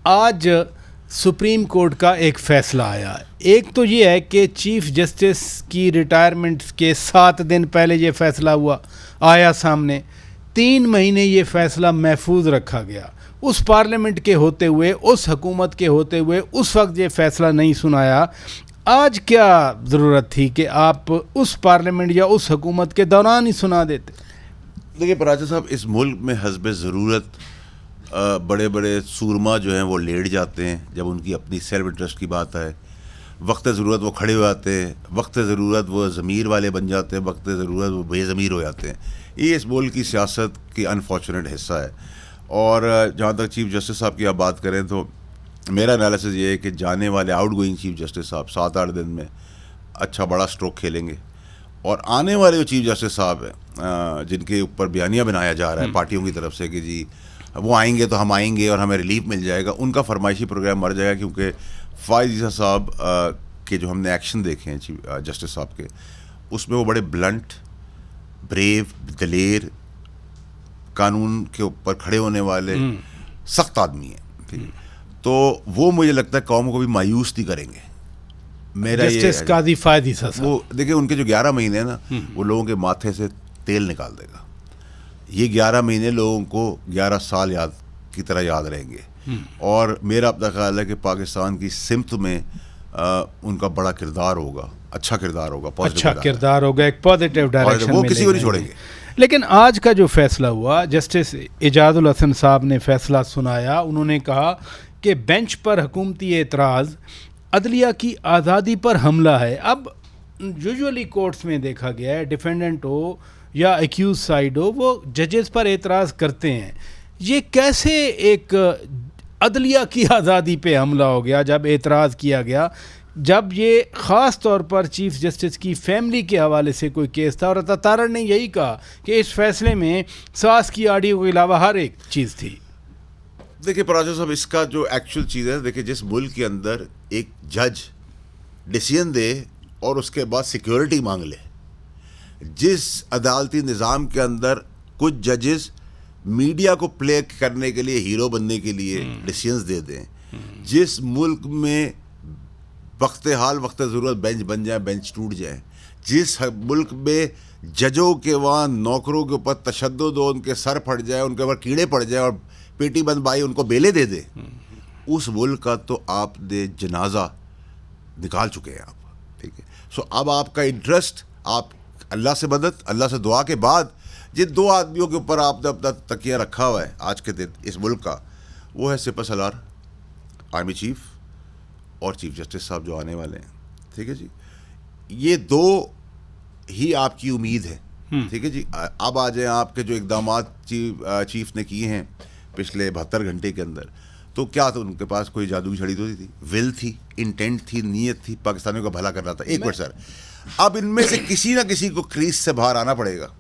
आज supreme court का एक फ़ैसला आया है। एक तो ये है कि चीफ़ जस्टिस की रिटायरमेंट के 7 दिन पहले ये फ़ैसला आया सामने। 3 महीने ये फ़ैसला महफूज रखा गया। उस पार्लियामेंट के होते हुए, उस हुकूमत के होते हुए उस वक्त ये फ़ैसला नहीं सुनाया। आज क्या ज़रूरत थी कि आप उस पार्लियामेंट या उस हुकूमत के दौरान ही सुना देते? देखिए पराजा साहब, इस मुल्क में हस्ब ज़रूरत बड़े बड़े सूरमा जो हैं वो लेट जाते हैं जब उनकी अपनी सेल्फ इंटरेस्ट की बात आए। वक्त ज़रूरत वो खड़े हो जाते हैं, वक्त ज़रूरत वो ज़मीर वाले बन जाते हैं, वक्त ज़रूरत वो बेज़मीर हो जाते हैं। ये इस मुल्क की सियासत की अनफॉर्चुनेट हिस्सा है। और जहाँ तक चीफ़ जस्टिस साहब की आप बात करें तो मेरा एनालिसिस ये है कि जाने वाले आउट गोइंग चीफ़ जस्टिस साहब 7-8 दिन में अच्छा बड़ा स्ट्रोक खेलेंगे, और आने वाले जो चीफ़ जस्टिस साहब हैं जिनके ऊपर बयानिया बनाया जा रहा है पार्टियों की तरफ से कि जी वो आएंगे तो हम आएंगे और हमें रिलीफ मिल जाएगा, उनका फरमाइशी प्रोग्राम मर जाएगा। क्योंकि फ़ाइज़ ईसा साहब के जो हमने एक्शन देखे हैं चीफ जस्टिस साहब के, उसमें वो बड़े ब्लंट, ब्रेव, दलेर, कानून के ऊपर खड़े होने वाले सख्त आदमी हैं। ठीक है, तो वो मुझे लगता है कौम को भी मायूस नहीं करेंगे। मेरा जस्टिस काजी फ़ाइज़ ईसा साहब, वो देखिए उनके जो 11 महीने हैं ना, वो लोगों के माथे से तेल निकाल देगा। ये 11 महीने लोगों को 11 साल याद की तरह याद रहेंगे। और मेरा अपना ख्याल है कि पाकिस्तान की सिमत में उनका बड़ा किरदार होगा, अच्छा किरदार होगा, अच्छा किरदार होगा, एक पॉजिटिव डायरेक्शन में वो किसी को नहीं छोड़ेंगे। लेकिन आज का जो फैसला हुआ, जस्टिस एजाजुल हसन साहब ने फैसला सुनाया। उन्होंने कहा कि बेंच पर हुकूमती एतराज़ अदलिया की आज़ादी पर हमला है। अब यूजुअली कोर्ट्स में देखा गया है, डिफेंडेंट हो या एक्यूज साइड हो, वो जजेस पर एतराज़ करते हैं। ये कैसे एक अदलिया की आज़ादी पे हमला हो गया जब एतराज़ किया गया, जब ये ख़ास तौर पर चीफ़ जस्टिस की फैमिली के हवाले से कोई केस था और अतातारड़ ने यही कहा कि इस फैसले में सास की ऑडियो के अलावा हर एक चीज़ थी। देखिए पराजो साहब, इसका जो एक्चुअल चीज़ है, देखिए जिस मुल्क के अंदर एक जज डिसीजन दे और उसके बाद सिक्योरिटी मांग ले, जिस अदालती निज़ाम के अंदर कुछ जजेस मीडिया को प्ले करने के लिए, हीरो बनने के लिए डिसीजंस दे दें, जिस मुल्क में वक्त हाल वक्त ज़रूरत बेंच बन जाए, बेंच टूट जाए, जिस मुल्क में जजों के वहाँ नौकरों के ऊपर तशद्दुद हो, उनके सर फट जाए, उनके ऊपर कीड़े पड़ जाए और पेटी बंद भाई उनको बेले दे दे, उस मुल्क का तो आपने जनाजा निकाल चुके हैं आप। ठीक है, सो अब आपका इंटरेस्ट, आप अल्लाह से मदद, अल्लाह से दुआ के बाद जिन 2 आदमियों के ऊपर आपने अपना तकिया रखा हुआ है आज के दिन इस मुल्क का, वो है सिपह सलार आर्मी चीफ और चीफ जस्टिस साहब जो आने वाले हैं। ठीक है जी, ये 2 ही आपकी उम्मीद है। ठीक है जी, अब आ जाए आपके जो इकदाम चीफ ने किए हैं पिछले 72 घंटे के अंदर, तो क्या तो उनके पास कोई जादू की छड़ी तो नहीं थी, विल थी, इंटेंट थी, नीयत थी, पाकिस्तानियों का भला करना था। एक मिनट सर, अब इनमें से किसी ना किसी को क्रीज से बाहर आना पड़ेगा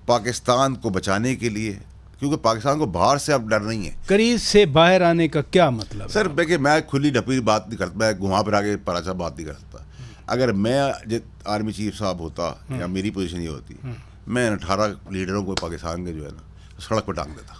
पाकिस्तान को बचाने के लिए, क्योंकि पाकिस्तान को बाहर से अब डर नहीं है। क्रीज से बाहर आने का क्या मतलब सर देखिए, मैं खुली ढपी बात नहीं करता, मैं घुमा फिर आगे पराचा बात नहीं कर सकता। अगर मैं आर्मी चीफ साहब होता या मेरी पोजीशन ये होती, मैं 18 लीडरों को पाकिस्तान के जो है ना सड़क पर टांग देता।